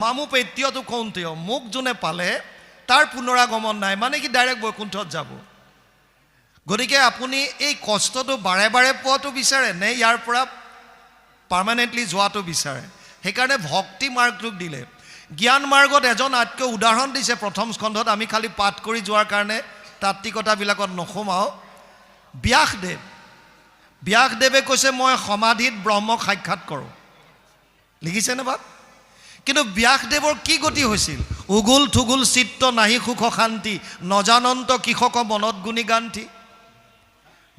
মামু পেত্তীয়তো কওঁতেও মোক যোনে পালে তাৰ পুনৰাগমন নাই, মানে কি ডাইৰেক্ট বৈকুণ্ঠত যাব। গতিকে আপুনি এই কষ্টটো বাৰে বাৰে পোৱাটো বিচাৰে নে ইয়াৰ পৰা পাৰ্মানেণ্টলি যোৱাটো বিচাৰে? সেইকাৰণে ভক্তি মাৰ্গটোক দিলে। জ্ঞান মাৰ্গত এজন আতকৈ উদাহৰণ দিছে প্ৰথম স্কন্ধত, আমি খালি পাঠ কৰি যোৱাৰ কাৰণে তাত্ত্বিকতাবিলাকত নোসোমাওঁ। ব্যাসদেৱে কৈছে মই সমাধিত ব্ৰহ্মক সাক্ষাৎ কৰোঁ, লিখিছেনে বাপ? কিন্তু ব্যাসদেৱৰ কি গতি হৈছিল? উগুল থুগুল চিত্ত নাহি সুখ শান্তি, নজানন্ত কৃষক মনত গুণী গান্তি।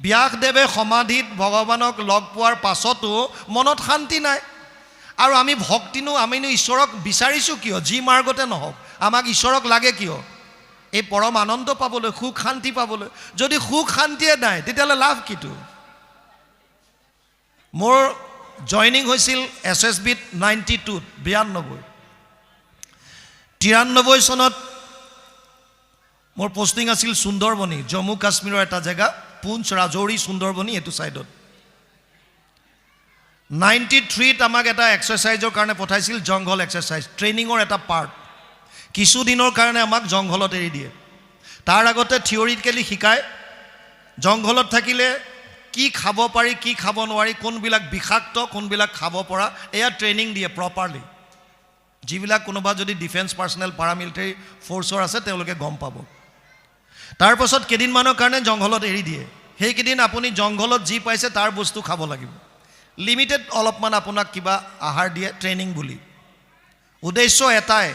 ব্যাসদেৱে সমাধিত ভগৱানক লগ পোৱাৰ পাছতো মনত শান্তি নাই। আৰু আমি আমিনো ঈশ্বৰক বিচাৰিছোঁ কিয়? যি মাৰ্গতে নহওক আমাক ঈশ্বৰক লাগে কিয়? এই পৰম আনন্দ পাবলৈ, সুখ শান্তি পাবলৈ। যদি সুখ শান্তিয়ে নাই তেতিয়াহ'লে লাভ কিটো? মোৰ জইনিং হৈছিল SSBত 92ত, 93 চনত মোৰ পষ্টিং আছিল সুন্দৰবনী, জম্মু কাশ্মীৰৰ এটা জেগা, পুঞ্চ ৰাজৌৰি সুন্দৰবনী, এইটো ছাইডত। 93ত আমাক এটা এক্সাৰচাইজৰ কাৰণে পঠাইছিল, জংঘল এক্সাৰচাইজ, ট্ৰেইনিঙৰ এটা পাৰ্ট। কিছুদিনৰ কাৰণে আমাক জংঘলত এৰি দিয়ে। তাৰ আগতে থিয়ৰিটিকেলি শিকায় জংঘলত থাকিলে কি খাব পাৰি, কি খাব নোৱাৰি, কোনবিলাক বিষাক্ত, কোনবিলাক খাব পৰা, এয়া ট্ৰেইনিং দিয়ে প্ৰপাৰলি। যিবিলাক কোনোবা যদি ডিফেন্স পাৰ্চনেল পাৰামিলিটাৰী ফ'ৰ্চৰ আছে তেওঁলোকে গম পাব। তাৰপাছত কেইদিনমানৰ কাৰণে জংঘলত এৰি দিয়ে। সেইকেইদিন আপুনি জংঘলত যি পাইছে তাৰ বস্তু খাব লাগিব। লিমিটেড অলপমান আপোনাক কিবা আহাৰ দিয়ে, ট্ৰেইনিং বুলি। উদ্দেশ্য এটাই,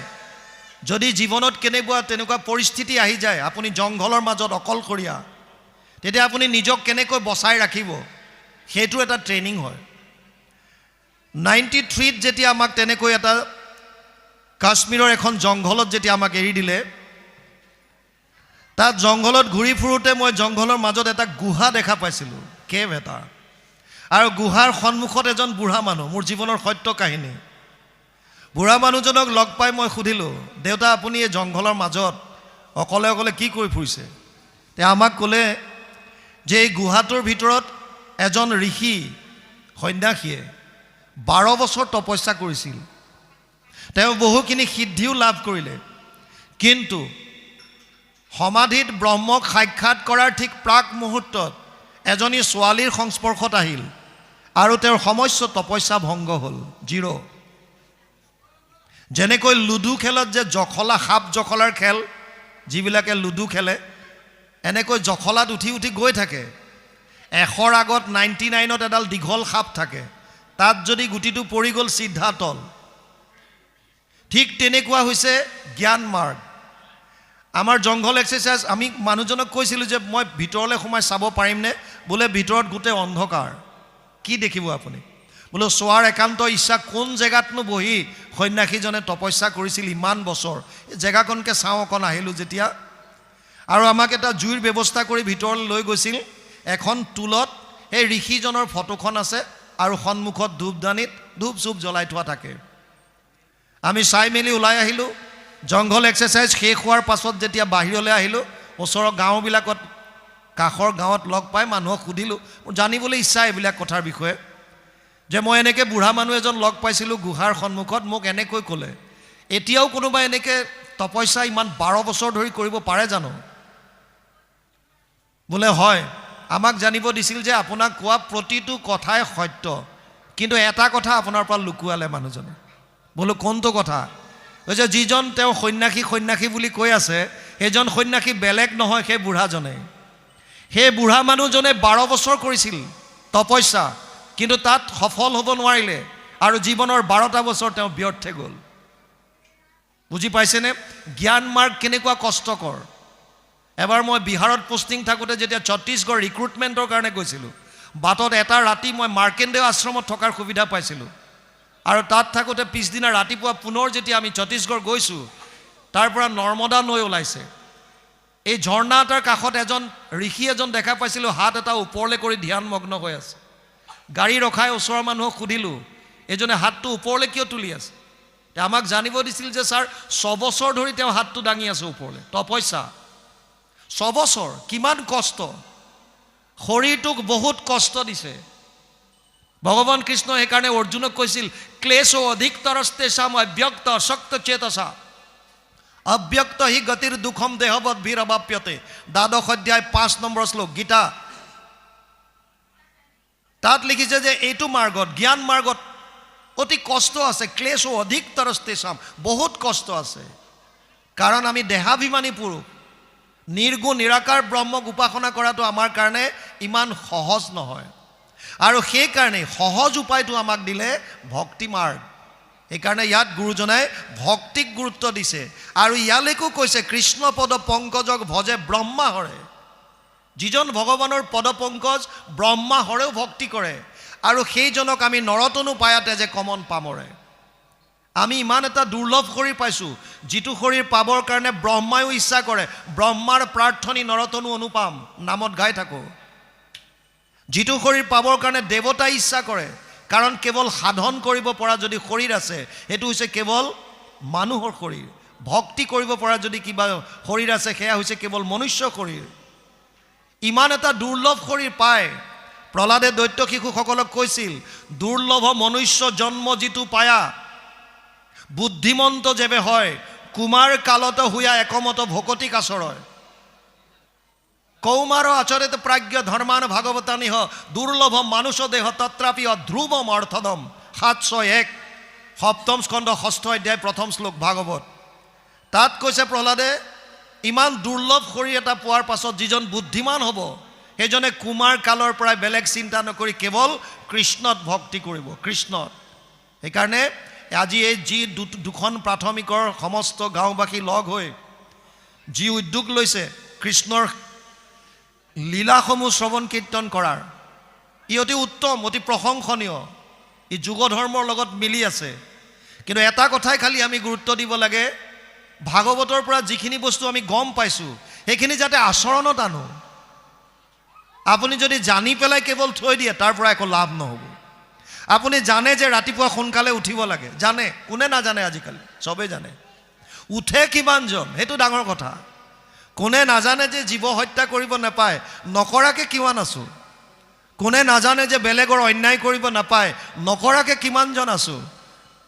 যদি জীৱনত তেনেকুৱা পৰিস্থিতি আহি যায়, আপুনি জংঘলৰ মাজত অকলশৰীয়া, তেতিয়া আপুনি নিজক কেনেকৈ বচাই ৰাখিব, সেইটো এটা ট্ৰেইনিং হয়। 93ত যেতিয়া আমাক তেনেকৈ এটা কাশ্মীৰৰ এখন জংঘলত যেতিয়া আমাক এৰি দিলে, তাত জংঘলত ঘূৰি ফুৰোঁতে মই জংঘলৰ মাজত এটা গুহা দেখা পাইছিলোঁ, কেভ এটা। আৰু গুহাৰ সন্মুখত এজন বুঢ়া মানুহ, মোৰ জীৱনৰ সত্য কাহিনী। বুঢ়া মানুহজনক লগ পাই মই সুধিলোঁ, দেউতা আপুনি এই জংঘলৰ মাজত অকলে অকলে কি কৰি ফুৰিছে? তেওঁ আমাক ক'লে যে এই গুহাটোৰ ভিতৰত এজন ঋষি সন্ন্যাসীয়ে 12 বছৰ তপস্যা কৰিছিল। তেওঁ বহুখিনি সিদ্ধিও লাভ কৰিলে, কিন্তু সমাধিত ব্ৰহ্মক সাক্ষাৎ কৰাৰ ঠিক প্ৰাক মুহূৰ্তত এজনী ছোৱালীৰ সংস্পৰ্শত আহিল আৰু তেওঁৰ সমস্ত তপস্যা ভংগ হ'ল, 0। যেনেকৈ লুডু খেলত যে জখলা, সাপ জখলাৰ খেল, যিবিলাকে লুডু খেলে, এনেকৈ জখলাত উঠি উঠি গৈ থাকে। 100ৰ আগত 99ত এডাল দীঘল সাপ থাকে, তাত যদি গুটিটো পৰি গ'ল চিধা তল। ঠিক তেনেকুৱা হৈছে জ্ঞান মাৰ্গ। আমাৰ জংঘল এক্সাৰচাইজ, আমি মানুহজনক কৈছিলোঁ যে মই ভিতৰলৈ সোমাই চাব পাৰিমনে? বোলে ভিতৰত গোটেই অন্ধকাৰ, কি দেখিব আপুনি? বোলো চোৱাৰ একান্ত ইচ্ছা, কোন জেগাতনো বহি সন্ন্যাসীজনে তপস্যা কৰিছিল ইমান বছৰ, জেগাকণকে চাওঁ অকণ আহিলোঁ যেতিয়া। আৰু আমাক এটা জুইৰ ব্যৱস্থা কৰি ভিতৰলৈ লৈ গৈছিল। এখন টুলত সেই ঋষিজনৰ ফটোখন আছে আৰু সন্মুখত ধূপদানিত ধূপ চুপ জ্বলাই থোৱা থাকে। আমি চাই মেলি ওলাই আহিলোঁ। জংঘল এক্সাৰচাইজ শেষ হোৱাৰ পাছত যেতিয়া বাহিৰলৈ আহিলোঁ, ওচৰৰ গাঁওবিলাকত, কাষৰ গাঁৱত লগ পাই মানুহক সুধিলোঁ, জানিবলৈ ইচ্ছা এইবিলাক কথাৰ বিষয়ে, যে মই এনেকৈ বুঢ়া মানুহ এজন লগ পাইছিলোঁ গুহাৰ সন্মুখত, মোক এনেকৈ ক'লে। এতিয়াও কোনোবা এনেকৈ তপস্যা ইমান 12 বছৰ ধৰি কৰিব পাৰে জানো? বোলে হয়। আমাক জানিব দিছিল যে আপোনাক কোৱা প্ৰতিটো কথাই সত্য, কিন্তু এটা কথা আপোনাৰ পৰা লুকুৱালে মানুহজনে। বোলো কোনটো কথা? কৈছে যিজন তেওঁ সন্ন্যাসী বুলি কৈ আছে, সেইজন সন্ন্যাসী বেলেগ নহয়, সেই বুঢ়াজনে। সেই বুঢ়া মানুহজনে 12 বছৰ কৰিছিল তপস্যা, কিন্তু তাত সফল হ'ব নোৱাৰিলে আৰু জীৱনৰ 12টা বছৰ তেওঁ ব্যৰ্থে গ'ল। বুজি পাইছেনে জ্ঞান মাৰ্গ কেনেকুৱা কষ্টকৰ? এবাৰ মই বিহাৰত পোষ্টিং থাকোঁতে যেতিয়া ছত্তীশগড় ৰিক্ৰুটমেণ্টৰ কাৰণে গৈছিলোঁ, বাটত এটা ৰাতি মই মাৰ্কেণ্ডেয় আশ্ৰমত থকাৰ সুবিধা পাইছিলোঁ। আৰু তাত থাকোঁতে পিছদিনা ৰাতিপুৱা পুনৰ যেতিয়া আমি ছত্তীশগড় গৈছোঁ, তাৰ পৰা নৰ্মদা নৈ ওলাইছে। এই ঝৰ্ণা এটাৰ কাষত ঋষি এজন দেখা পাইছিলোঁ, হাত এটা ওপৰলৈ কৰি ধ্যানমগ্ন হৈ আছে। গাড়ী ৰখাই ওচৰৰ মানুহক সুধিলোঁ, এইজনে হাতটো ওপৰলৈ কিয় তুলি আছে? আমাক জানিব দিছিল যে ছাৰ 6 বছৰ ধৰি তেওঁ হাতটো দাঙি আছে ওপৰলৈ, তপস্যা। 6 বছৰ, কিমান কষ্ট! শৰীৰটোক বহুত কষ্ট দিছে। ভগৱান কৃষ্ণ সেইকাৰণে অৰ্জুনক কৈছিল ক্লেশ অধিকতৰস্তেষাম অব্যক্ত অশক্ত চেতসা অব্যক্ত হি গতিৰ দুখম দেহবৎ ভিৰবাপ্যতে। 12 অধ্যায় 5 নম্বৰ শ্লোক গীতা। তাত লিখিছে যে এইটো মাৰ্গত, জ্ঞান মাৰ্গত অতি কষ্ট আছে। ক্লেশ অধিকতৰস্তেষাম, বহুত কষ্ট আছে। কাৰণ আমি দেহাভিমানী পুৰুষ। নিৰ্গুণ নিৰাকাৰ ব্ৰহ্মক উপাসনা কৰাটো আমাৰ কাৰণে ইমান সহজ নহয়। আৰু সেইকাৰণে সহজ উপায়টো আমাক দিলে ভক্তি মাৰ্গ। সেইকাৰণে ইয়াত গুৰুজনাই ভক্তিক গুৰুত্ব দিছে। আৰু ইয়ালৈকো কৈছে কৃষ্ণ পদ পংকজক ভজে ব্ৰহ্মা হৰে। যিজন ভগৱানৰ পদ পংকজ ব্ৰহ্মা হৰেও ভক্তি কৰে, আৰু সেইজনক আমি নৰতনু পায়াতে যে কমন পামৰে। আমি ইমান এটা দুৰ্লভ শৰীৰ পাইছোঁ, যিটো শৰীৰ পাবৰ কাৰণে ব্ৰহ্মায়ো ইচ্ছা কৰে। ব্ৰহ্মাৰ প্ৰাৰ্থনী নৰতনু অনুপাম নামত গাই থাকোঁ। যিটো শৰীৰ পাবৰ কাৰণে দেৱতাই ইচ্ছা কৰে, কাৰণ কেৱল সাধন কৰিব পৰা যদি শৰীৰ আছে, সেইটো হৈছে কেৱল মানুহৰ শৰীৰ। ভক্তি কৰিব পৰা যদি কিবা শৰীৰ আছে, সেয়া হৈছে কেৱল মনুষ্য শৰীৰ। ইমান এটা দুৰ্লভ শৰীৰ পায়। প্ৰহ্লাদে দৈত্য শিশুসকলক কৈছিল, দুৰ্লভ মনুষ্য জন্ম যিটো পায়া, বুদ্ধিমন্ত যেবে হয়, কুমাৰ কালত হুয়া একমত ভকতিক আচৰয়। কৌমাৰ আচৰিত প্ৰাজ্ঞ ধৰ্মান ভাগৱতানিহ দুৰ্লভ মানুষ দেহ তত্ৰাপি অধ্ৰুৱম অৰ্থদম। 701 সপ্তম স্কন্ধ 6ষ্ঠ অধ্যায় 1ম শ্লোক ভাগৱত। তাত কৈছে প্ৰহ্লাদে, ইমান দুৰ্লভ শৰীৰ এটা পোৱাৰ পাছত যিজন বুদ্ধিমান হ'ব, সেইজনে কুমাৰ কালৰ পৰাই বেলেগ চিন্তা নকৰি কেৱল কৃষ্ণত ভক্তি কৰিব, কৃষ্ণত। সেইকাৰণে আজি এই যি দুখন প্ৰাথমিকৰ সমস্ত গাঁওবাসী লগ হৈ যি উদ্যোগ লৈছে কৃষ্ণৰ লীলাসমূহ শ্ৰৱণ কীৰ্তন কৰাৰ, ই অতি উত্তম, অতি প্ৰশংসনীয়। ই যুগ ধৰ্মৰ লগত মিলি আছে। কিন্তু এটা কথাই খালি আমি গুৰুত্ব দিব লাগে, ভাগৱতৰ পৰা যিখিনি বস্তু আমি গম পাইছোঁ, সেইখিনি যাতে আচৰণত আনো। আপুনি যদি জানি পেলাই কেৱল থৈ দিয়ে, তাৰ পৰা একো লাভ নহ'ব। আপুনি জানে যে ৰাতিপুৱা সোনকালে উঠিব লাগে, জানে, কোনে নাজানে আজিকালি, চবেই জানে। উঠে কিমানজন, সেইটো ডাঙৰ কথা। কোনে নাজানে যে জীৱ হত্যা কৰিব নাপায়, নকৰাকৈ কিমান আছোঁ। কোনে নাজানে যে বেলেগৰ অন্যায় কৰিব নাপায়, নকৰাকৈ কিমানজন আছোঁ।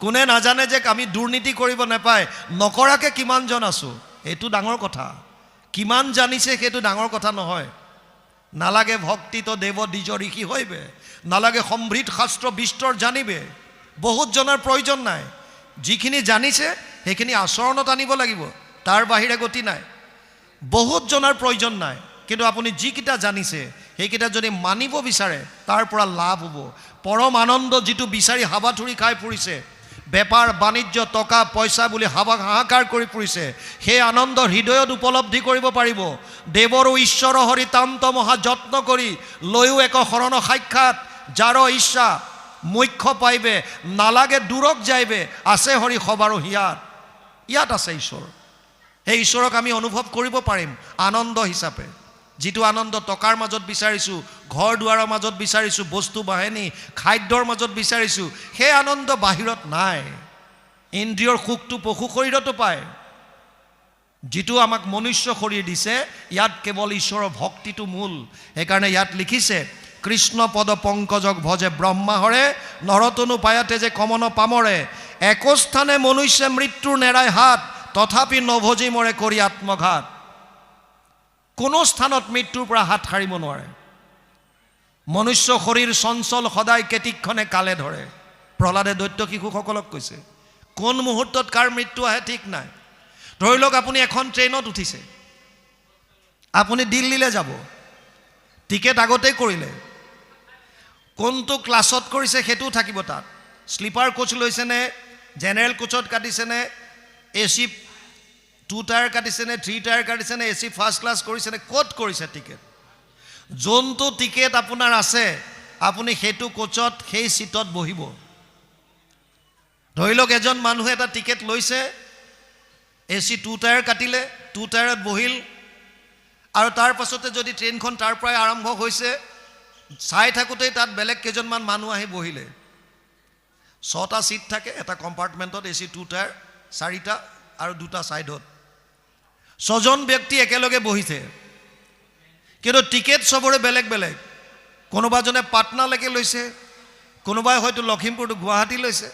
কোনে নাজানে যে আমি দুৰ্নীতি কৰিব নাপায়, নকৰাকৈ কিমানজন আছোঁ। এইটো ডাঙৰ কথা। কিমান জানিছে সেইটো ডাঙৰ কথা নহয়। নালাগে ভক্তিত দেৱ দ্বিজ ঋষি হৈবে, নালাগে সম্ভৃত শাস্ত্ৰ বিস্তৰ জানিবে। বহুত জনাৰ প্ৰয়োজন নাই। যিখিনি জানিছে সেইখিনি আচৰণত আনিব লাগিব, তাৰ বাহিৰে গতি নাই। বহুত জনাৰ প্ৰয়োজন নাই, কিন্তু আপুনি যিকেইটা জানিছে সেইকেইটা যদি মানিব বিচাৰে, তাৰ পৰা লাভ হ'ব। পৰম আনন্দ যিটো বিচাৰি হাবাথুৰি খাই ফুৰিছে, বেপাৰ বাণিজ্য টকা পইচা বুলি হাহাকাৰ কৰি ফুৰিছে, সেই আনন্দ হৃদয়ত উপলব্ধি কৰিব পাৰিব। দেৱৰো ঈশ্বৰ হৰি তান্ত মহা যত্ন কৰি লৈও এক শৰণ সাক্ষাৎ, যাৰ ইচ্ছা মুখ্য পাইবে, নালাগে দূৰক যাইবে, আছে হৰি সবাৰো হিয়াত। ইয়াত আছে ঈশ্বৰ। সেই ঈশ্বৰক আমি অনুভৱ কৰিব পাৰিম আনন্দ হিচাপে। যিটো আনন্দ টকাৰ মাজত বিচাৰিছোঁ, ঘৰ দুৱাৰৰ মাজত বিচাৰিছোঁ, বস্তু বাহিনী খাদ্যৰ মাজত বিচাৰিছোঁ, সেই আনন্দ বাহিৰত নাই। ইন্দ্ৰিয়ৰ সুখটো পশু শৰীৰতো পায়। যিটো আমাক মনুষ্য শৰীৰ দিছে, ইয়াত কেৱল ঈশ্বৰৰ ভক্তিটো মূল। সেইকাৰণে ইয়াত লিখিছে, কৃষ্ণ পদ পংকজক ভজে ব্ৰহ্মা হৰে, নৰতনু পায়াতে যে কমন পামৰে। একস্থানে মনুষ্য মৃত্যুৰ নেৰাই হাত, তথাপি নভজি মৰে কৰি আত্মঘাত। কোনো স্থানত মৃত্যুৰ পৰা হাত সাৰিব নোৱাৰে। মনুষ্য শৰীৰ চঞ্চল, সদায় কেতিক্ষণে কালে ধৰে। প্ৰহ্লাদে দৈত্য শিশুসকলক কৈছে, কোন মুহূৰ্তত কাৰ মৃত্যু আহে ঠিক নাই। ধৰি লওক আপুনি এখন ট্ৰেইনত উঠিছে, আপুনি দিল্লীলৈ যাব, টিকেট আগতেই কৰিলে, কোনটো ক্লাছত কৰিছে সেইটোও থাকিব তাত। শ্লিপাৰ কোচ লৈছেনে, জেনেৰেল কোচত কাটিছেনে, AC 2 টায়াৰ কাটিছেনে, 3 টায়াৰ কাটিছেনে, AC ফাৰ্ষ্ট ক্লাছ কৰিছেনে, ক'ত কৰিছে টিকেট। যোনটো টিকেট আপোনাৰ আছে, আপুনি সেইটো কোচত সেই চিটত বহিব। ধৰি লওক এজন মানুহে এটা টিকেট লৈছে, AC 2 টায়াৰ কাটিলে, 2 টায়াৰত বহিল, আৰু তাৰ পাছতে যদি ট্ৰেইনখন তাৰ পৰাই আৰম্ভ হৈছে, চাই থাকোঁতেই তাত বেলেগ কেইজনমান মানুহ আহি বহিলে। 6টা চিট থাকে এটা কম্পাৰ্টমেণ্টত, AC 2 টায়াৰ 4টা আৰু 2টা ছাইডত। 6জন ব্যক্তি একেলগে বহিছে, কিন্তু টিকেট চবৰে বেলেগ বেলেগ। কোনোবাজনে পাটনালৈকে লৈছে, কোনোবাই হয়তো লখিমপুৰ টু গুৱাহাটী লৈছে,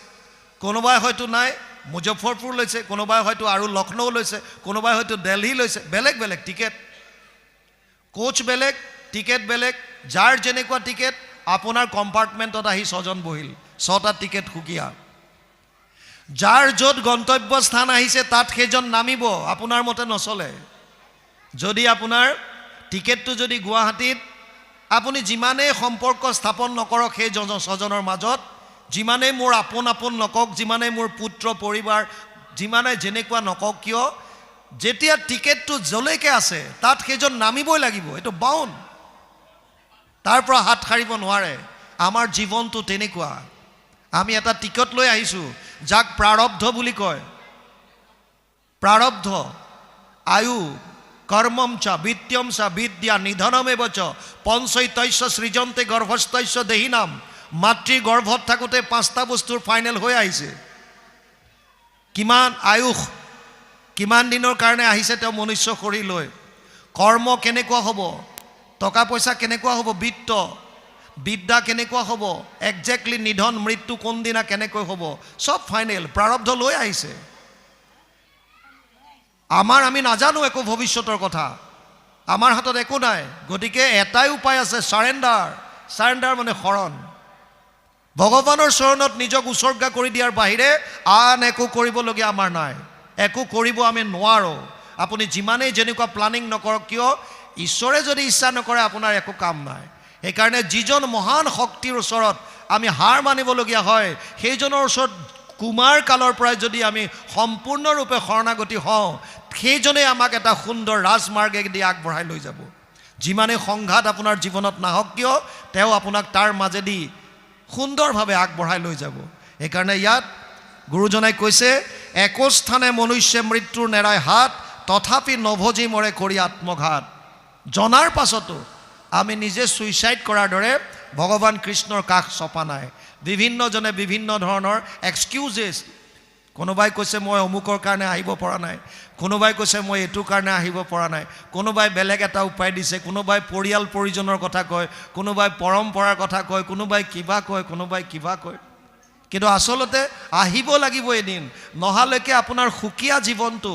কোনোবাই হয়তো নাই মুজফ্ফৰপুৰ লৈছে, কোনোবাই হয়তো আৰু লক্ষ্ণৌ লৈছে, কোনোবাই হয়তো দিল্লী লৈছে। বেলেগ বেলেগ টিকেট, কোচ বেলেগ, টিকেট বেলেগ। যাৰ যেনেকুৱা টিকেট আপোনাৰ কম্পাৰ্টমেণ্টত আহি 6 জন বহিল, 6টা টিকেট সুকীয়া। যাৰ য'ত গন্তব্য স্থান আহিছে তাত সেইজন নামিব, আপোনাৰ মতে নচলে। যদি আপোনাৰ টিকেটটো যদি গুৱাহাটীত, আপুনি যিমানেই সম্পৰ্ক স্থাপন নকৰক সেই 6 জনৰ মাজত, যিমানেই মোৰ আপোন আপোন নকওক, যিমানেই মোৰ পুত্ৰ পৰিবাৰ, যিমানে যেনেকুৱা নকওক কিয়, যেতিয়া টিকেটটো যলৈকে আছে তাত সেইজন নামিবই লাগিব। এইটো বাউন, তাৰ পৰা হাত সাৰিব নোৱাৰে। আমাৰ জীৱনটো তেনেকুৱা। আমি এটা টিকট লৈ আহিছোঁ যাক প্ৰাৰব্ধ বুলি কয়। প্ৰাৰব্ধ, আয়ু, কৰ্মম চ বিত্তম চ বিদ্যা নিধনমেব চ পঞ্চৈতস্য সৃজন্তে গৰ্ভস্থস্য দেহিনাম। মাতৃ গৰ্ভত থাকোঁতে 5টা বস্তুৰ ফাইনেল হৈ আহিছে। কিমান আয়ুস, কিমান দিনৰ কাৰণে আহিছে তেওঁ মনুষ্য শৰীৰ লৈ। কৰ্ম কেনেকুৱা হ'ব, টকা পইচা কেনেকুৱা হ'ব, বিত্ত বিদ্যা কেনেকুৱা হ'ব, একজেক্টলি নিধন মৃত্যু কোনদিনা কেনেকৈ হ'ব, চব ফাইনেল প্ৰাৰব্ধ লৈ আহিছে। আমি নাজানো একো ভৱিষ্যতৰ কথা, আমাৰ হাতত একো নাই। গতিকে এটাই উপায় আছে, চাৰেণ্ডাৰ। চাৰেণ্ডাৰ মানে শৰণ। ভগৱানৰ চৰণত নিজক উচৰ্গা কৰি দিয়াৰ বাহিৰে আন একো কৰিবলগীয়া আমাৰ নাই। একো কৰিব আমি নোৱাৰোঁ। আপুনি যিমানেই যেনেকুৱা প্লানিং নকৰক কিয়, ঈশ্বৰে যদি ইচ্ছা নকৰে আপোনাৰ একো কাম নাই। সেইকাৰণে যিজন মহান শক্তিৰ ওচৰত আমি হাৰ মানিবলগীয়া হয়, সেইজনৰ ওচৰত কুমাৰ কালৰ পৰাই যদি আমি সম্পূৰ্ণৰূপে শৰণাগতি হওঁ, সেইজনেই আমাক এটা সুন্দৰ ৰাজমাৰ্গেদি আগবঢ়াই লৈ যাব। যিমানেই সংঘাত আপোনাৰ জীৱনত নাহক কিয়, তেওঁ আপোনাক তাৰ মাজেদি সুন্দৰভাৱে আগবঢ়াই লৈ যাব। সেইকাৰণে ইয়াত গুৰুজনাই কৈছে, একস্থানে মনুষ্য মৃত্যুৰ নেৰাই হাত, তথাপি নভজি মৰে কৰি আত্মঘাত। জনাৰ পাছতো আমি নিজে ছুইচাইড কৰাৰ দৰে ভগৱান কৃষ্ণৰ কাষ চপা নাই। বিভিন্নজনে বিভিন্ন ধৰণৰ এক্সকিউজেছ। কোনোবাই কৈছে মই অমুকৰ কাৰণে আহিব পৰা নাই, কোনোবাই কৈছে মই এইটোৰ কাৰণে আহিব পৰা নাই, কোনোবাই বেলেগ এটা উপায় দিছে, কোনোবাই পৰিয়াল পৰিজনৰ কথা কয়, কোনোবাই পৰম্পৰাৰ কথা কয়, কোনোবাই কিবা কয়, কোনোবাই কিবা কয়। কিন্তু আচলতে আহিব লাগিব এদিন। নহালৈকে আপোনাৰ সুকীয়া জীৱনটো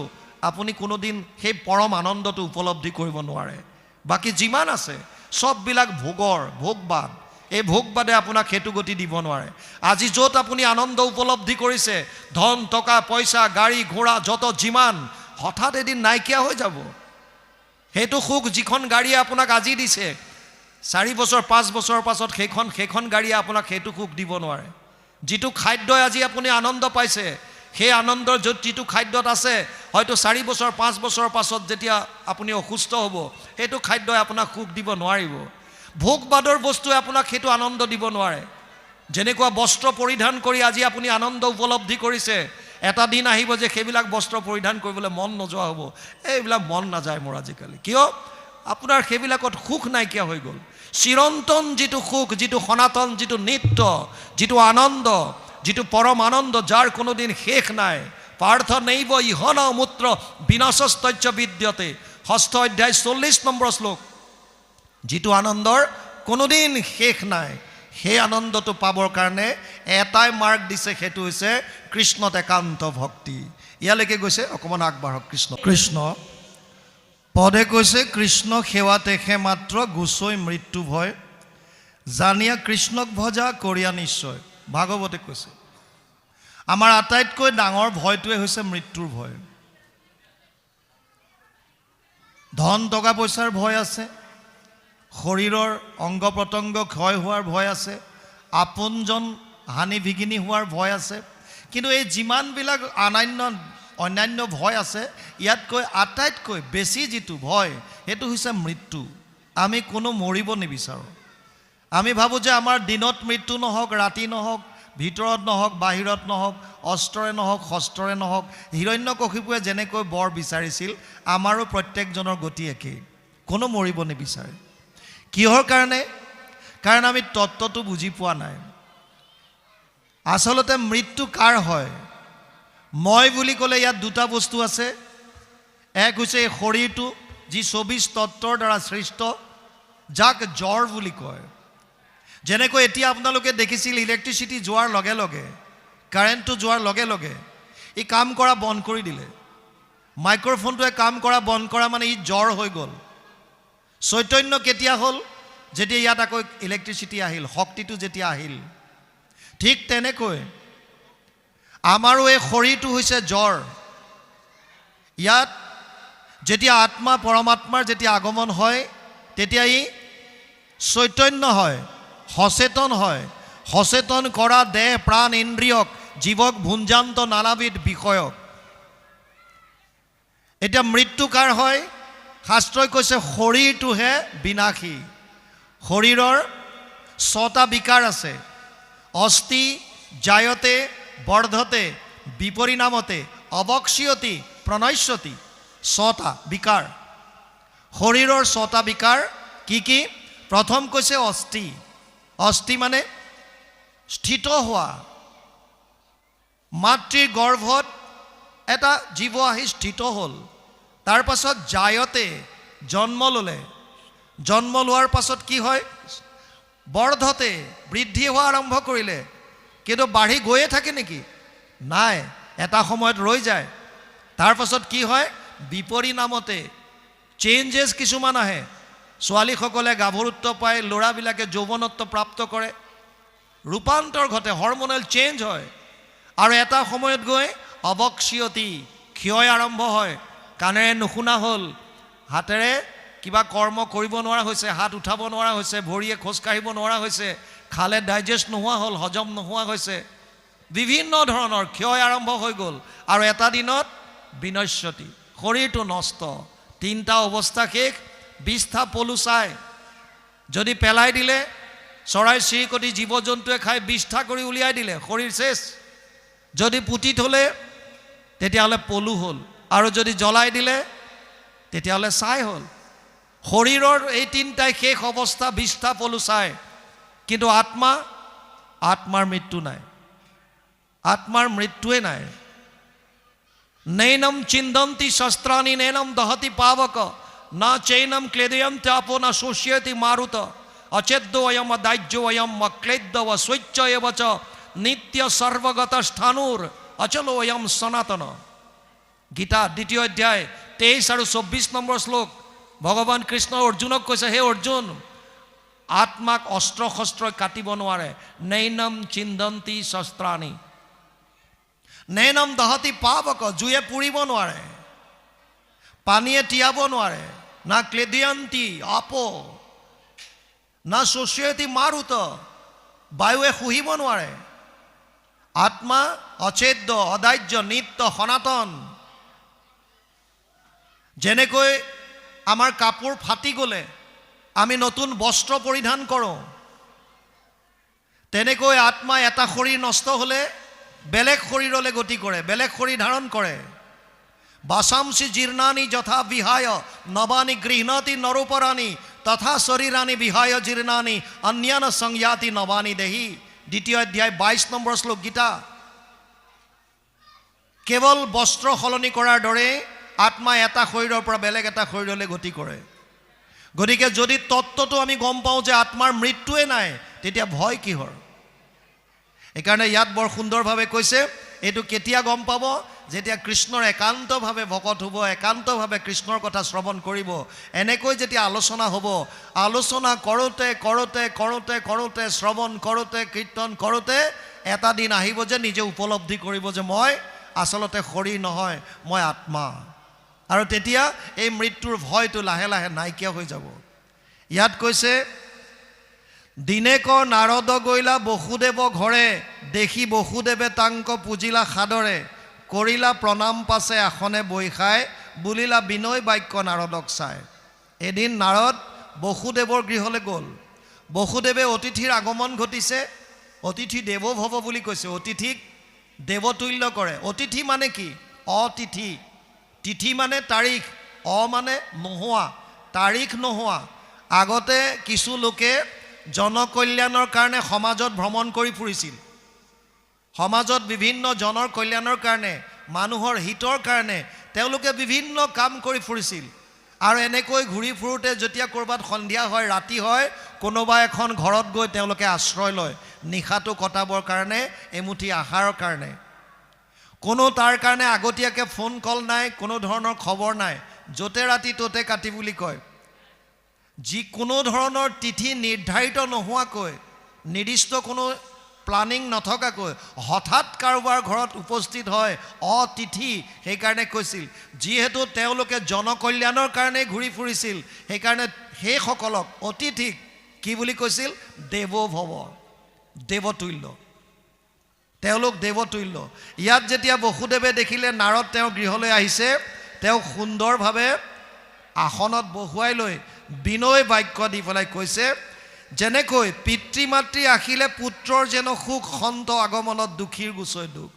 আপুনি কোনোদিন সেই পৰম আনন্দটো উপলব্ধি কৰিব নোৱাৰে। বাকী যিমান আছে চববিলাক ভোগবাদ। এই ভোগবাদে আপোনাক সেইটো গতি দিব নোৱাৰে। আজি য'ত আপুনি আনন্দ উপলব্ধি কৰিছে, ধন টকা পইচা গাড়ী ঘোঁৰা যত যিমান, হঠাৎ এদিন নাইকিয়া হৈ যাব। সেইটো সুখ যিখন গাড়ীয়ে আপোনাক আজি দিছে, 4 বছৰ 5 বছৰৰ পাছত সেইখন গাড়ীয়ে আপোনাক সেইটো সুখ দিব নোৱাৰে। যিটো খাদ্যই আজি আপুনি আনন্দ পাইছে, সেই আনন্দৰ য'ত যিটো খাদ্যত আছে, হয়তো 4 বছৰ 5 বছৰৰ পাছত যেতিয়া আপুনি অসুস্থ হ'ব, সেইটো খাদ্যই আপোনাক সুখ দিব নোৱাৰিব। ভোগবাদৰ বস্তুৱে আপোনাক সেইটো আনন্দ দিব নোৱাৰে। যেনেকুৱা বস্ত্ৰ পৰিধান কৰি আজি আপুনি আনন্দ উপলব্ধি কৰিছে, এটা দিন আহিব যে সেইবিলাক বস্ত্ৰ পৰিধান কৰিবলৈ মন নোযোৱা হ'ব। এইবিলাক মন নাযায় মোৰ আজিকালি। কিয়? আপোনাৰ সেইবিলাকত সুখ নাইকিয়া হৈ গ'ল। চিৰন্তন যিটো সুখ, যিটো সনাতন, যিটো নিত্য, যিটো আনন্দ, যিটো পৰম আনন্দ, যাৰ কোনোদিন শেষ নাই। পাৰ্থ নৈব ইহন মূত্ৰ বিনাশস্তস্য বিদ্যতে, 6ষ্ঠ অধ্যায় 40 নম্বৰ শ্লোক। যিটো আনন্দৰ কোনোদিন শেষ নাই, সেই আনন্দটো পাবৰ কাৰণে এটাই মাৰ্গ দিছে, সেইটো হৈছে কৃষ্ণত একান্ত ভক্তি। ইয়ালৈকে গৈছে, অকণমান আগবাঢ়ক। কৃষ্ণ পদে কৈছে, কৃষ্ণ সেৱাতেহে মাত্ৰ গুচৈ মৃত্যু ভয়, জানিয়া কৃষ্ণক ভজা কৰিয়া নিশ্চয়। ভাগৱতে কৈছে আমাৰ আটাইতকৈ ডাঙৰ ভয়টোৱে হৈছে মৃত্যুৰ ভয়। ধন টকা পইচাৰ ভয় আছে, শৰীৰৰ অংগ প্ৰত্যংগ ক্ষয় হোৱাৰ ভয় আছে, আপোনজন হানি বিঘিনি হোৱাৰ ভয় আছে। কিন্তু এই যিমানবিলাক অন্যান্য ভয় আছে, ইয়াতকৈ আটাইতকৈ বেছি যিটো ভয়, সেইটো হৈছে মৃত্যু। আমি কোনো মৰিব নিবিচাৰোঁ। আমি ভাবোঁ যে আমাৰ দিনত মৃত্যু নহওক, ৰাতি নহওক, ভিতৰত নহওক, বাহিৰত নহওক, অস্ত্ৰৰে নহওক, শস্ত্ৰৰে নহওক। হিৰণ্যকশিপুৱে যেনেকৈ বৰ বিচাৰিছিল, আমাৰো প্ৰত্যেকজনৰ গতি একেই। কোনো মৰিব নিবিচাৰে। কিহৰ কাৰণে? কাৰণ আমি তত্ত্বটো বুজি পোৱা নাই। আচলতে মৃত্যু কাৰ হয়? মই বুলি ক'লে ইয়াত দুটা বস্তু আছে। এক হৈছে এই শৰীৰটো, যি 24 তত্ত্বৰ দ্বাৰা সৃষ্ট, যাক জ্বৰ বুলি কয়। যেনেকৈ এতিয়া আপোনালোকে দেখিছিল ইলেক্ট্ৰিচিটি যোৱাৰ লগে লগে, কাৰেণ্টটো যোৱাৰ লগে লগে ই কাম কৰা বন্ধ কৰি দিলে। মাইক্ৰফোনটোৱে কাম কৰা বন্ধ কৰা মানে ই জ্বৰ হৈ গ'ল। চৈতন্য কেতিয়া হ'ল? যেতিয়া ইয়াত আকৌ ইলেক্ট্ৰিচিটি আহিল, শক্তিটো যেতিয়া আহিল। ঠিক তেনেকৈ আমাৰো এই শৰীৰটো হৈছে জ্বৰ। ইয়াত যেতিয়া আত্মা পৰমাত্মাৰ যেতিয়া আগমন হয় তেতিয়া ই চৈতন্য হয়, সচেতন হয়। সচেতন কৰা দেহ প্ৰাণ ইন্দ্ৰিয়ক জীৱক ভুঞ্জান্ত নানাবিধ বিষয়ক। এতিয়া মৃত্যু কাৰ হয়? শাস্ত্ৰই কৈছে শৰীৰটোহে বিনাশী। শৰীৰৰ 6টা বিকাৰ আছে। অস্থি জায়তে বৰ্ধতে বিপৰিণামতে অৱক্ষ্যতি প্ৰণশ্যতি। 6টা বিকাৰ। শৰীৰৰ 6টা বিকাৰ কি কি? প্ৰথম কৈছে অস্থি। অস্থি মানে স্থিত হোৱা। মাতৃৰ গৰ্ভত এটা জীৱ আহি স্থিত হ'ল। তাৰ পাছত জায়তে জন্ম ল'লে। জন্ম লোৱাৰ পাছত কি হয়? বৰ্ধতে বৃদ্ধি হোৱা আৰম্ভ কৰিলে। কিন্তু বাঢ়ি গৈয়ে থাকে নেকি? নাই, এটা সময়ত ৰৈ যায়। তাৰ পাছত কি হয়? বিপৰিণামতে চেঞ্জেছ কিছুমান আহে। ছোৱালীসকলে গাভৰুত্ব পায়, ল'ৰাবিলাকে যৌৱনত্ব প্ৰাপ্ত কৰে, ৰূপান্তৰ ঘটে, হৰমনেল চেঞ্জ হয়। আৰু এটা সময়ত গৈ অৱক্ষ্যতি ক্ষয় আৰম্ভ হয়। কাণেৰে নুশুনা হ'ল, হাতেৰে কিবা কৰ্ম কৰিব নোৱাৰা হৈছে, হাত উঠাব নোৱাৰা হৈছে, ভৰিয়ে খোজকাঢ়িব নোৱাৰা হৈছে, খালে ডাইজেষ্ট নোহোৱা হ'ল, হজম নোহোৱা হৈছে, বিভিন্ন ধৰণৰ ক্ষয় আৰম্ভ হৈ গ'ল। আৰু এটা দিনত বিনশ্যতি, শৰীৰটো নষ্ট। 3টা অৱস্থা শেষ। 20টা পলু চাই যদি পেলাই দিলে, চৰাই চিৰিকটি জীৱ জন্তুৱে খাই 20টা কৰি উলিয়াই দিলে, শৰীৰ শেষ। যদি পুতি থ'লে তেতিয়াহ'লে পলু হ'ল, আৰু যদি জ্বলাই দিলে তেতিয়াহ'লে ছাই হ'ল। শৰীৰৰ এই 3টাই শেষ অৱস্থা, 20টা পলু চাই। কিন্তু আত্মাৰ মৃত্যু নাই। আত্মাৰ মৃত্যুৱে নাই। নৈনম চিন্দন্তি শস্ত্ৰাণি নৈনম দহতি পাৱক না চৈনম ক্লেদয়ম তাপো না শোষ্যতি মারুত অচেদ্য অয়ম অদাহ্য অয়ম অক্লেদ্য স্বচ্ছ এব চ নিত্য সর্বগত স্থানুর অচল অয়ম সনাতন। গীতা 2য় অধ্যায় 23 আৰু 24 নম্বৰ শ্লোক। ভগৱান কৃষ্ণ অৰ্জুনক কৈছে, হে অৰ্জুন, আত্মাক অস্ত্ৰ শস্ত্ৰই কাটিব নোৱাৰে। নৈনম চিন্দন্তি শস্ত্ৰাণি নৈনম দহতি পাৱক, জুয়ে পুৰিব নোৱাৰে, পানীয়ে তিয়াব নোৱাৰে, না ক্লেদয়ন্তি আপো না শোষ্যতি মাৰুত, বায়ুৱে শুহিব নোৱাৰে। আত্মা অচেদ্য অদাহ্য নিত্য সনাতন। যেনেকৈ আমাৰ কাপোৰ ফাটি গ'লে আমি নতুন বস্ত্ৰ পৰিধান কৰোঁ, তেনেকৈ আত্মা এটা শৰীৰ নষ্ট হ'লে বেলেগ শৰীৰলৈ গতি কৰে, বেলেগ শৰীৰ ধাৰণ কৰে। বাসাংসি জীৰ্ণানি যথা বিহায় নবানি গৃহণতি নৰোপৰাণি তথা শৰীৰানি বিহায় জীৰ্ণানি অন্যান্য সংয়াতি নবানি দেহি। 2য় অধ্যায় 22 নম্বৰ শ্লোক গীতা। কেৱল বস্ত্ৰ সলনি কৰাৰ দৰে আত্মা এটা শৰীৰৰ পৰা বেলেগ এটা শৰীৰলৈ গতি কৰে। গতিকে যদি তত্ত্বটো আমি গম পাওঁ যে আত্মাৰ মৃত্যুৱে নাই, তেতিয়া ভয় কিহৰ? এইকাৰণে ইয়াত বৰ সুন্দৰভাৱে কৈছে, এইটো কেতিয়া গম পাব? যেতিয়া কৃষ্ণৰ একান্তভাৱে ভকত হ'ব, একান্তভাৱে কৃষ্ণৰ কথা শ্ৰৱণ কৰিব। এনেকৈ যেতিয়া আলোচনা হ'ব, আলোচনা কৰোঁতে কৰোঁতে কৰোঁতে কৰোঁতে শ্ৰৱণ কৰোঁতে কীৰ্তন কৰোঁতে এটা দিন আহিব যে নিজে উপলব্ধি কৰিব যে মই আচলতে শৰীৰ নহয়, মই আত্মা। আৰু তেতিয়া এই মৃত্যুৰ ভয়টো লাহে লাহে নাইকিয়া হৈ যাব। ইয়াত কৈছে, দিনেক নাৰদ গৈলা বসুদেৱ ঘৰে, দেখি বসুদেৱে তাংক পুজিলা সাদৰে, কৰিলা প্ৰণাম পাছে আসনে বৈ খাই, বুলিলা বিনয় বাক্য নাৰদক চাই। এদিন নাৰদ বসুদেৱৰ গৃহলৈ গ'ল। বসুদেৱে অতিথিৰ আগমন ঘটিছে। অতিথি দেৱ ভৱ বুলি কৈছে, অতিথিক দেৱতুল্য কৰে। অতিথি মানে কি? অতিথি। তিথি মানে তাৰিখ, মানে নোহোৱা, তাৰিখ নোহোৱা। আগতে কিছু লোকে জনকল্যাণৰ কাৰণে সমাজত ভ্ৰমণ কৰি ফুৰিছিল। সমাজত বিভিন্ন জনৰ কল্যাণৰ কাৰণে, মানুহৰ হিতৰ কাৰণে তেওঁলোকে বিভিন্ন কাম কৰি ফুৰিছিল। আৰু এনেকৈ ঘূৰি ফুৰোঁতে যেতিয়া ক'ৰবাত সন্ধিয়া হয়, ৰাতি হয়, কোনোবা এখন ঘৰত গৈ তেওঁলোকে আশ্ৰয় লয় নিশাটো কটাবৰ কাৰণে, এমুঠি আহাৰৰ কাৰণে। কোনো তাৰ কাৰণে আগতীয়াকৈ ফোন কল নাই, কোনো ধৰণৰ খবৰ নাই, য'তে ৰাতি ত'তে কাটি বুলি কয়। যিকোনো ধৰণৰ তিথি নিৰ্ধাৰিত নোহোৱাকৈ, নিৰ্দিষ্ট কোনো প্লানিং নথকাকৈ হঠাৎ কাৰোবাৰ ঘৰত উপস্থিত হয় অতিথি। সেইকাৰণে কৈছিল, যিহেতু তেওঁলোকে জনকল্যাণৰ কাৰণে ঘূৰি ফুৰিছিল, সেইকাৰণে সেইসকলক অতিথিক কি বুলি কৈছিল? দেৱো ভৱ, দেৱতুল্য। তেওঁলোক দেৱতুল্য। ইয়াত যেতিয়া বসুদেৱে দেখিলে নাৰদ তেওঁৰ গৃহলৈ আহিছে, তেওঁক সুন্দৰভাৱে আসনত বহুৱাই লৈ বিনয় বাক্য দি পেলাই কৈছে, যেনেকৈ পিতৃ মাতৃ আহিলে পুত্ৰৰ যেন সুখ, সন্ত আগমনত দুখীৰ গুচৈ দুখ।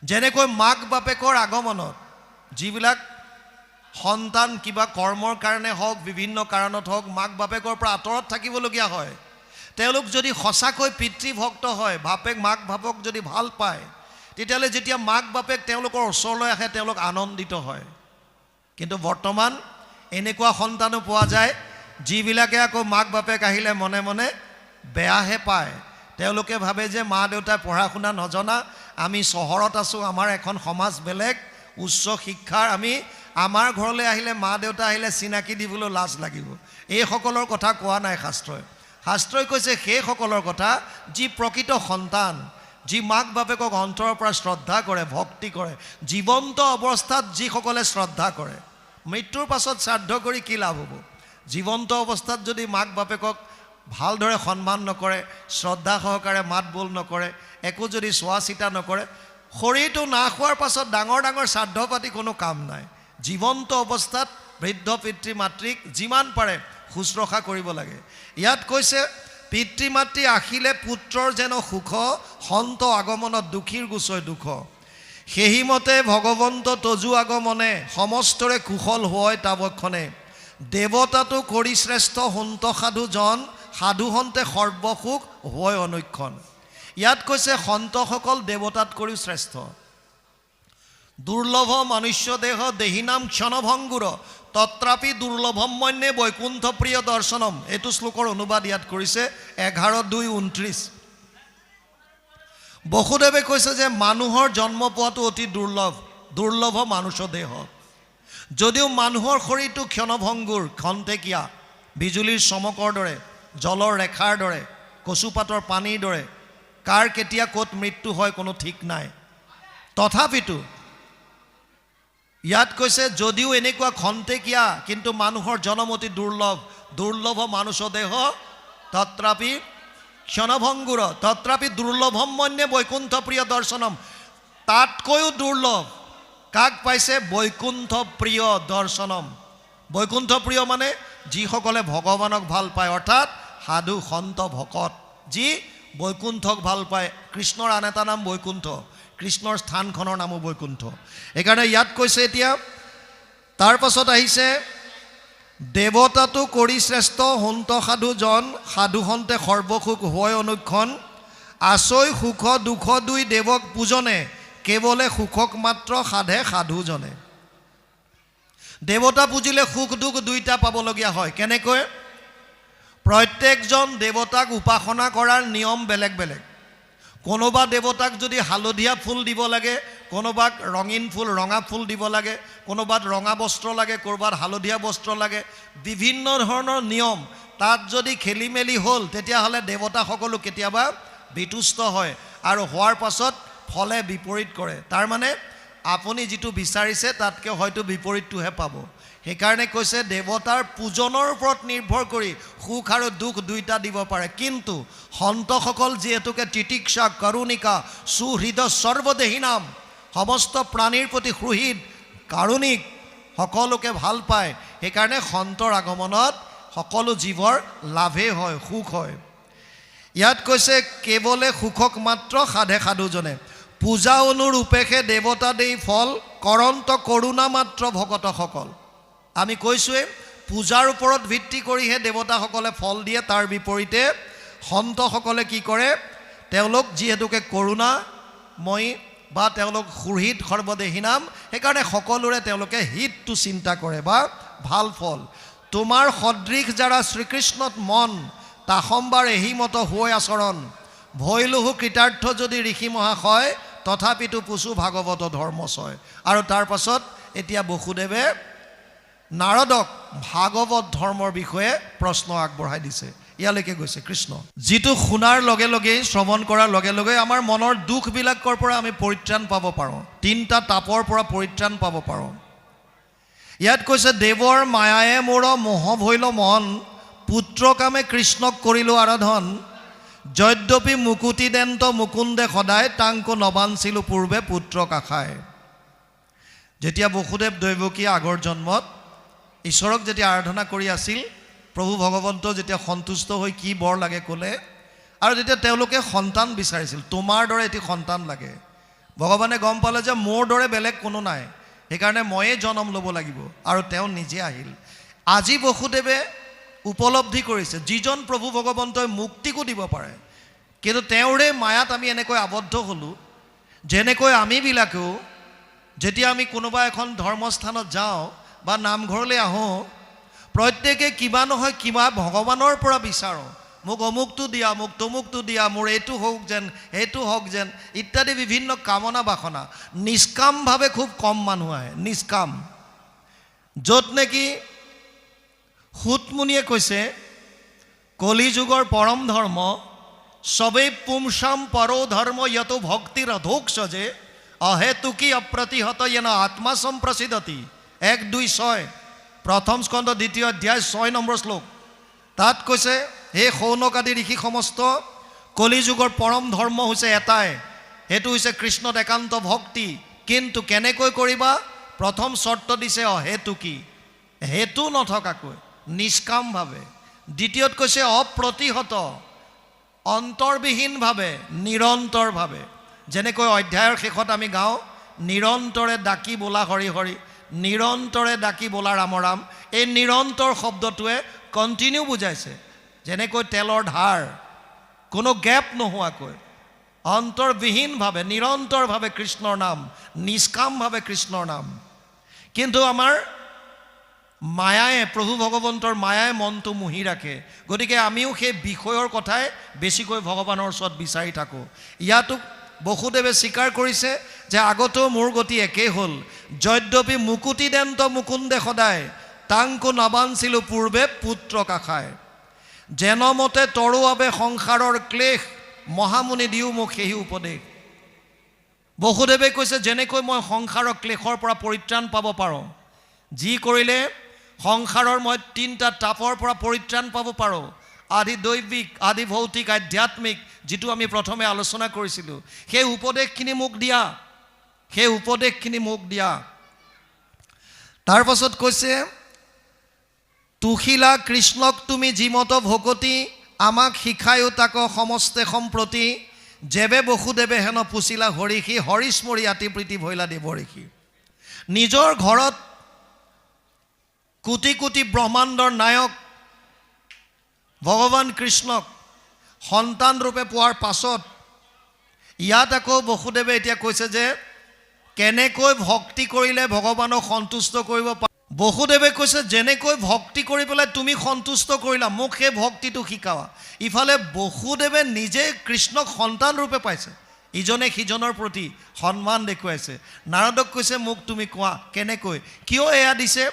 যেনেকৈ মাক বাপেকৰ আগমনত যিবিলাক সন্তান কিবা কৰ্মৰ কাৰণে হওক, বিভিন্ন কাৰণত হওক, মাক বাপেকৰ পৰা আঁতৰত থাকিবলগীয়া হয়, তেওঁলোক যদি সঁচাকৈ পিতৃভক্ত হয়, বাপেক মাক বাপেক যদি ভাল পায়, তেতিয়াহ'লে যেতিয়া মাক বাপেক তেওঁলোকৰ ওচৰলৈ আহে তেওঁলোক আনন্দিত হয়। কিন্তু বৰ্তমান এনেকুৱা সন্তানো পোৱা যায় যিবিলাকে আকৌ মাক বাপেক আহিলে মনে মনে বেয়াহে পায়। তেওঁলোকে ভাবে যে মা দেউতাই পঢ়া শুনা নজনা, আমি চহৰত আছোঁ, আমাৰ এখন সমাজ বেলেগ, উচ্চ শিক্ষাৰ, আমি আমাৰ ঘৰলৈ আহিলে মা দেউতা আহিলে চিনাকি দিবলৈ লাজ লাগিব। এইসকলৰ কথা কোৱা নাই শাস্ত্ৰই। শাস্ত্ৰই কৈছে সেইসকলৰ কথা যি প্ৰকৃত সন্তান, যি মাক বাপেকক অন্তৰৰ পৰা শ্ৰদ্ধা কৰে, ভক্তি কৰে। জীৱন্ত অৱস্থাত যিসকলে শ্ৰদ্ধা কৰে, মৃত্যুৰ পাছত শ্ৰাদ্ধ কৰি কি লাভ হ'ব? জীৱন্ত অৱস্থাত যদি মাক বাপেকক ভালদৰে সন্মান নকৰে, শ্ৰদ্ধা সহকাৰে মাত বোল নকৰে, একো যদি চোৱা চিতা নকৰে, শৰীৰটো নাশ হোৱাৰ পাছত ডাঙৰ ডাঙৰ শ্ৰাদ্ধ পাতি কোনো কাম নাই। জীৱন্ত অৱস্থাত বৃদ্ধ পিতৃ মাতৃক যিমান পাৰে শুশ্ৰূষা কৰিব লাগে। ইয়াত কৈছে, পিতৃ মাতৃ আহিলে পুত্ৰৰ যেন সুখ, সন্ত আগমনত দুখীৰ গুচৈ দুখ। সেইমতে ভগৱন্ত তজু আগমনে, সমস্তৰে কুশল হয় তাবক্ষণে। দেৱতাটো কৰি শ্ৰেষ্ঠ সন্ত সাধুজন, সাধুসন্তে সৰ্বসুখ হয় অনুক্ষণ। ইয়াত কৈছে সন্তসকল দেৱতাত কৰিও শ্ৰেষ্ঠ। দুৰ্লভ মনুষ্য দেহ দেহিনাম ক্ষণভংগুৰ, তত্ৰাপি দুৰ্লভম মন্যে বৈকুণ্ঠ প্ৰিয় দৰ্শনম। এইটো শ্লোকৰ অনুবাদ ইয়াত কৰিছে 11:2-29। বসুদেৱে কৈছে যে মানুহৰ জন্ম পোৱাটো অতি দুৰ্লভ, দুৰ্লভ মনুষ্য দেহ। যদিও মানুহৰ শৰীৰটো ক্ষণভংগুৰ, খন্তেকীয়া, বিজুলীৰ চমকৰ দৰে, জলৰ ৰেখাৰ দৰে, কচুপাতৰ পানীৰ দৰে, কাৰ কেতিয়া ক'ত মৃত্যু হয় কোনো ঠিক নাই। তথাপিতো ইয়াত কৈছে যদিও এনেকুৱা খন্তেকীয়া, কিন্তু মানুহৰ জনম অতি দুৰ্লভ, দুৰ্লভ মনুষ্য দেহ, তত্ৰাপি ক্ষণভংগুৰ, তত্ৰাপি দুৰ্লভম মন্যে বৈকুণ্ঠ প্ৰিয় দৰ্শনম। তাতকৈও দুৰ্লভ কাক পাইছে? বৈকুণ্ঠ প্ৰিয় দৰ্শনম। বৈকুণ্ঠ প্ৰিয় মানে যিসকলে ভগৱানক ভাল পায়, অৰ্থাৎ সাধু সন্ত ভকত, যি বৈকুণ্ঠক ভাল পায়। কৃষ্ণৰ আন এটা নাম বৈকুণ্ঠ, কৃষ্ণৰ স্থানখনৰ নামো বৈকুণ্ঠ। সেইকাৰণে ইয়াত কৈছে এতিয়া, তাৰ পাছত আহিছে, দেৱতাটো কৰি শ্ৰেষ্ঠ সন্ত সাধুজন, সাধুসন্তে সৰ্বসুখ হয় অনুক্ষণ। আচৈ সুখ দুখ দুই দেৱক পূজনে, কেৱলে সুখক মাত্ৰ সাধে সাধুজনে। দেৱতা পুজিলে সুখ দুখ দুইটা পাবলগীয়া হয়। কেনেকৈ? প্ৰত্যেকজন দেৱতাক উপাসনা কৰাৰ নিয়ম বেলেগ বেলেগ। কোনোবা দেৱতাক যদি হালধীয়া ফুল দিব লাগে, কোনোবাক ৰঙীন ফুল, ৰঙা ফুল দিব লাগে, কোনোবাত ৰঙা বস্ত্ৰ লাগে, ক'ৰবাত হালধীয়া বস্ত্ৰ লাগে, বিভিন্ন ধৰণৰ নিয়ম। তাত যদি খেলি মেলি হ'ল, তেতিয়াহ'লে দেৱতাসকলো কেতিয়াবা বিতুষ্ট হয় আৰু হোৱাৰ পাছত ফলে বিপৰীত কৰে। তাৰমানে আপুনি যিটো বিচাৰিছে তাতকৈ হয়তো বিপৰীতটোহে পাব। সেইকাৰণে কৈছে দেৱতাৰ পূজনৰ ওপৰত নিৰ্ভৰ কৰি সুখ আৰু দুখ দুইটা দিব পাৰে। কিন্তু সন্তসকল যিহেতুকে তিতিক্ষা, কৰুণিকা, সুহৃদ সৰ্বদেহী নাম, সমস্ত প্ৰাণীৰ প্ৰতি সুহৃদ, কাৰুণিক, সকলোকে ভাল পায়। সেইকাৰণে সন্তৰ আগমনত সকলো জীৱৰ লাভেই হয়, সুখ হয়। ইয়াত কৈছে কেৱলে সুখক মাত্ৰ সাধে সাধুজনে। পূজা অনুৰূপেহে দেৱতা দেই ফল, কৰন্ত কৰোণা মাত্ৰ ভকতসকল। আমি কৈছোঁৱে পূজাৰ ওপৰত ভিত্তি কৰিহে দেৱতাসকলে ফল দিয়ে। তাৰ বিপৰীতে সন্তসকলে কি কৰে? তেওঁলোক যিহেতুকে কৰোণাময়ী বা তেওঁলোক সুহৃদ সৰ্বদেহী নাম, সেইকাৰণে সকলোৰে তেওঁলোকে হিতটো চিন্তা কৰে বা ভাল ফল। তোমাৰ সদৃশ যাৰা শ্ৰীকৃষ্ণত মন তাসম্বাৰ এহিমত হৈ আচৰণ ভৈলুহু কৃতাৰ্থ যদি ঋষি মহাশয় তথাপিতো পুচু ভাগৱত ধৰ্মচয়। আৰু তাৰ পাছত এতিয়া বসুদেৱে নাৰদক ভাগৱত ধৰ্মৰ বিষয়ে প্ৰশ্ন আগবঢ়াই দিছে। ইয়ালৈকে গৈছে কৃষ্ণ। যিটো শুনাৰ লগে লগেই শ্ৰৱণ কৰাৰ লগে লগে আমাৰ মনৰ দুখবিলাকৰ পৰা আমি পৰিত্ৰাণ পাব পাৰোঁ, 3টা তাপৰ পৰা পৰিত্ৰাণ পাব পাৰোঁ। ইয়াত কৈছে দেৱৰ মায়ায়ে মোৰ মোহ ভৈল মন পুত্ৰ কামে কৃষ্ণক কৰিলোঁ আৰাধন যদ্যপি মুকুতি দেন্ত মুকুন্দে সদায় তাংকো নবাঞ্চিলোঁ পূৰ্বে পুত্ৰক আশায়। যেতিয়া বসুদেৱ দৈৱকী আগৰ জন্মত ঈশ্বৰক যেতিয়া আৰাধনা কৰি আছিল, প্ৰভু ভগৱন্ত যেতিয়া সন্তুষ্ট হৈ কি বৰ লাগে ক'লে, আৰু যেতিয়া তেওঁলোকে সন্তান বিচাৰিছিল, তোমাৰ দৰে এটি সন্তান লাগে, ভগৱানে গম পালে যে মোৰ দৰে বেলেগ কোনো নাই, সেইকাৰণে ময়ে জন্ম ল'ব লাগিব, আৰু তেওঁ নিজে আহিল। আজি বসুদেৱে উপলব্ধি কৰিছে যিজন প্ৰভু ভগৱন্তই মুক্তিকো দিব পাৰে, কিন্তু তেওঁৰে মায়াত আমি এনেকৈ আবদ্ধ হ'লোঁ। যেনেকৈ আমিবিলাকেও যেতিয়া আমি কোনোবা এখন ধৰ্মস্থানত যাওঁ বা নামঘৰলৈ আহোঁ, প্ৰত্যেকে কিবা নহয় কিবা ভগৱানৰ পৰা বিচাৰোঁ, মোক অমুকটো দিয়া, মোক তমুকটো দিয়া, মোৰ এইটো হওক যেন, সেইটো হওক যেন ইত্যাদি বিভিন্ন কামনা বাসনা। নিষ্কামভাৱে খুব কম মানুহ আহে, নিষ্কাম। য'ত নেকি সুতমুনিয়ে কৈছে কলি যুগৰ পৰম ধৰ্ম সবেই পুমসাম পৰো ধৰ্ম ইয়তো ভক্তিৰ অধোক সজে অহেতুকি অপ্ৰতিহত যেন আত্মা সম্প্ৰসিদ্ধতি 1-2-6 প্ৰথম স্কন্ধ 2য় অধ্যায় 6 নম্বৰ শ্লোক। তাত কৈছে হে শৌনক আদি ঋষি সমস্ত কলি যুগৰ পৰম ধৰ্ম হৈছে এটাই, সেইটো হৈছে কৃষ্ণত একান্ত ভক্তি। কিন্তু কেনেকৈ কৰিবা? প্ৰথম চৰ্ত দিছে অহেতুকি, হেতু নথকাকৈ নিষ্কামভাৱে। দ্বিতীয়ত কৈছে অপ্ৰতিহত, অন্তৰবিহীনভাৱে, নিৰন্তৰভাৱে। যেনেকৈ অধ্যায়ৰ শেষত আমি গাওঁ নিৰন্তৰে ডাকি বোলা হৰি হৰি, নিৰন্তৰে ডাকি বোলা ৰাম ৰাম। এই নিৰন্তৰ শব্দটোৱে কণ্টিনিউ বুজাইছে, যেনেকৈ তেলৰ ধাৰ, কোনো গেপ নোহোৱাকৈ অন্তৰবিহীনভাৱে নিৰন্তৰভাৱে কৃষ্ণৰ নাম, নিষ্কামভাৱে কৃষ্ণৰ নাম। কিন্তু আমাৰ মায়ায়ে, প্ৰভু ভগৱন্তৰ মায়াই মনটো মুহি ৰাখে, গতিকে আমিও সেই বিষয়ৰ কথাই বেছিকৈ ভগৱানৰ ওচৰত বিচাৰি থাকোঁ। ইয়াতো বসুদেৱে স্বীকাৰ কৰিছে যে আগতেও মোৰ গতি একেই হ'ল, যদ্যপি মুকুতি দেন্ত মুকুন্দে সদায় তাংকো নবাঞ্চিলোঁ পূৰ্বে পুত্ৰক আশায়। যেনমতে তৰুৱাবে সংসাৰৰ ক্লেশ মহামুনি দিও মোক সেই উপদেশ। বসুদেৱে কৈছে যেনেকৈ মই সংসাৰৰ ক্লেশৰ পৰা পৰিত্ৰাণ পাব পাৰোঁ, যি কৰিলে সংসাৰৰ মই 3টা তাপৰ পৰা পৰিত্ৰাণ পাব পাৰোঁ, আদি দৈবিক, আদি ভৌতিক, আধ্যাত্মিক, যিটো আমি প্ৰথমে আলোচনা কৰিছিলোঁ, সেই উপদেশখিনি মোক দিয়া, সেই উপদেশখিনি মোক দিয়া। তাৰ পাছত কৈছে তুহিলা কৃষ্ণক তুমি যিমত ভকতি আমাক শিকায়ো তাক সমস্তে সম্প্ৰতি যেবে বসুদেৱে হেন পুচিলা হৰিষি হৰিস্মৰি আতি প্ৰীতি ভৈলা দেৱঋষি। নিজৰ ঘৰত কোটি কোটি ব্ৰহ্মাণ্ডৰ নায়ক ভগৱান কৃষ্ণক সন্তান ৰূপে পোৱাৰ পাছত ইয়াত আকৌ বসুদেৱে এতিয়া কৈছে যে কেনেকৈ ভক্তি কৰিলে ভগৱানক সন্তুষ্ট কৰিব পাৰি। বসুদেৱে কৈছে যেনেকৈ ভক্তি কৰি পেলাই তুমি সন্তুষ্ট কৰিলা, মোক সেই ভক্তিটো শিকাৱা। ইফালে বসুদেৱে নিজে কৃষ্ণক সন্তান ৰূপে পাইছে, ইজনে সিজনৰ প্ৰতি সন্মান দেখুৱাইছে। নাৰদক কৈছে মোক তুমি কোৱা কেনেকৈ, কিয় এয়া দিছে,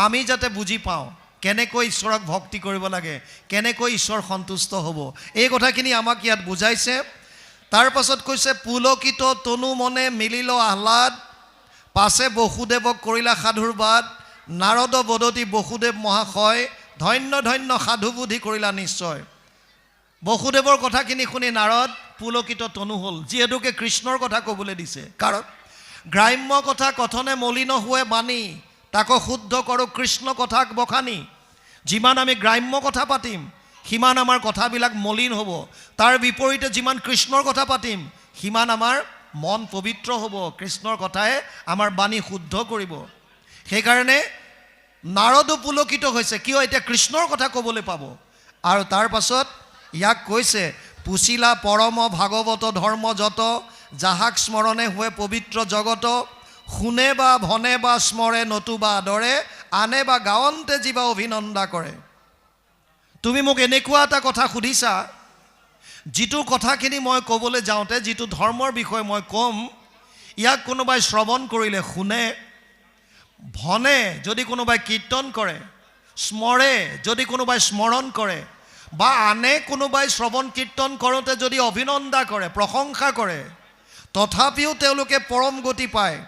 আমি যাতে বুজি পাওঁ কেনেকৈ ঈশ্বৰক ভক্তি কৰিব লাগে, কেনেকৈ ঈশ্বৰ সন্তুষ্ট হ'ব, এই কথাখিনি আমাক ইয়াত বুজাইছে। তাৰ পাছত কৈছে পুলকিত তনু মনে মিলিল আহ্লাদ পাছে বসুদেৱক কৰিলা সাধুৰ বাদ নাৰদ বদতি বসুদেৱ মহাশয় ধন্য ধন্য সাধু বুদ্ধি কৰিলা নিশ্চয়। বসুদেৱৰ কথাখিনি শুনি নাৰদ পুলকিত তনু হ'ল, যিহেতুকে কৃষ্ণৰ কথা ক'বলৈ দিছে। কাৰণ গ্ৰাম্য কথা কথনে মলিন হোৱে বাণী তাকো শুদ্ধ কৰোঁ কৃষ্ণ কথাক বখানি। যিমান আমি গ্ৰাম্য কথা পাতিম সিমান আমাৰ কথাবিলাক মলিন হ'ব, তাৰ বিপৰীতে যিমান কৃষ্ণৰ কথা পাতিম সিমান আমাৰ মন পবিত্ৰ হ'ব, কৃষ্ণৰ কথাই আমাৰ বাণী শুদ্ধ কৰিব। সেইকাৰণে নাৰদো পুলকিত হৈছে, কিয় এতিয়া কৃষ্ণৰ কথা ক'বলৈ পাব। আৰু তাৰ পাছত ইয়াক কৈছে পুচিলা পৰম ভাগৱত ধৰ্ম যত যাহাক স্মৰণে হোৱে পবিত্ৰ জগত শুনে বা ভনে বা স্মৰে নতুবা আদৰে আনে বা গাঁৱন্তে জীৱা অভিনন্দা কৰে। তুমি মোক এনেকুৱা এটা কথা সুধিছা, যিটো কথাখিনি মই ক'বলৈ যাওঁতে, যিটো ধৰ্মৰ বিষয়ে মই ক'ম, ইয়াক কোনোবাই শ্ৰৱণ কৰিলে শুনে, ভনে যদি কোনোবাই কীৰ্তন কৰে, স্মৰে যদি কোনোবাই স্মৰণ কৰে, বা আনে কোনোবাই শ্ৰৱণ কীৰ্তন কৰোঁতে যদি অভিনন্দা কৰে, প্ৰশংসা কৰে, তথাপিও তেওঁলোকে পৰম গতি পায়।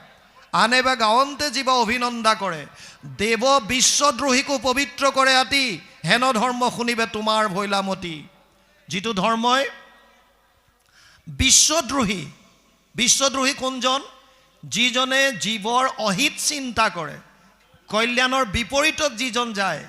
আনে বা গাঁৱন্তে জীৱা অভিনন্দা কৰে, দেৱ বিশ্বদ্ৰোহীকো পবিত্ৰ কৰে আতি, হেন ধৰ্ম শুনিবে তোমাৰ ভৈলামতী। যিটো ধৰ্মই বিশ্বদ্ৰোহী, বিশ্বদ্ৰোহী কোনজন? যিজনে জীৱৰ অহিত চিন্তা কৰে, কল্যাণৰ বিপৰীতত যিজন যায়,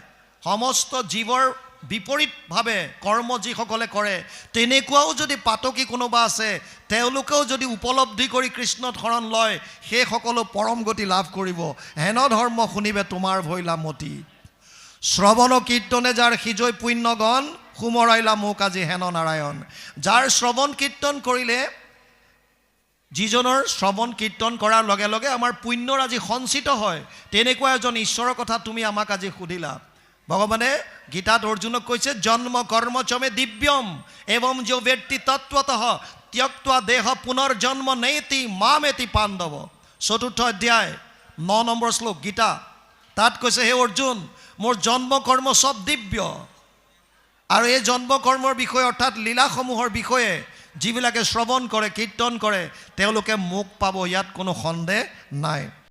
সমস্ত জীৱৰ বিপৰীতভাৱে কৰ্ম যিসকলে কৰে, তেনেকুৱাও যদি পাতকী কোনোবা আছে, তেওঁলোকেও যদি উপলব্ধি কৰি কৃষ্ণত শৰণ লয়, সেইসকলো পৰম গতি লাভ কৰিব। হেন ধৰ্ম শুনিবে তোমাৰ ভৈলামতী। শ্ৰৱণ কীৰ্তনে যাৰ সিজৈ পুণ্যগণ, সুমৰাইলা মোক আজি হেন নাৰায়ণ। যাৰ শ্ৰৱণ কীৰ্তন কৰিলে, যিজনৰ শ্ৰৱণ কীৰ্তন কৰাৰ লগে লগে আমাৰ পুণ্যৰ আজি সঞ্চিত হয়, তেনেকুৱা এজন ঈশ্বৰৰ কথা তুমি আমাক আজি সুধিলা। ভগৱানে গীতাত অৰ্জুনক কৈছে, জন্ম কৰ্ম চমে দিব্যম এবং যো ব্যক্তি তত্ত্বতঃ ত্যক্তা দেহ পুনৰ্জন্ম নেতি মামেতি পাণ্ডৱ। ৪ৰ্থ অধ্যায় ৯ নম্বৰ শ্লোক গীতা। তাত কৈছে, হে অৰ্জুন, মোৰ জন্ম কৰ্ম চব দিব্য, আৰু এই জন্ম কৰ্মৰ বিষয়ে অৰ্থাৎ লীলাসমূহৰ বিষয়ে যিবিলাকে শ্ৰৱণ কৰে, কীৰ্তন কৰে, তেওঁলোকে মোক পাব, ইয়াত কোনো সন্দেহ নাই।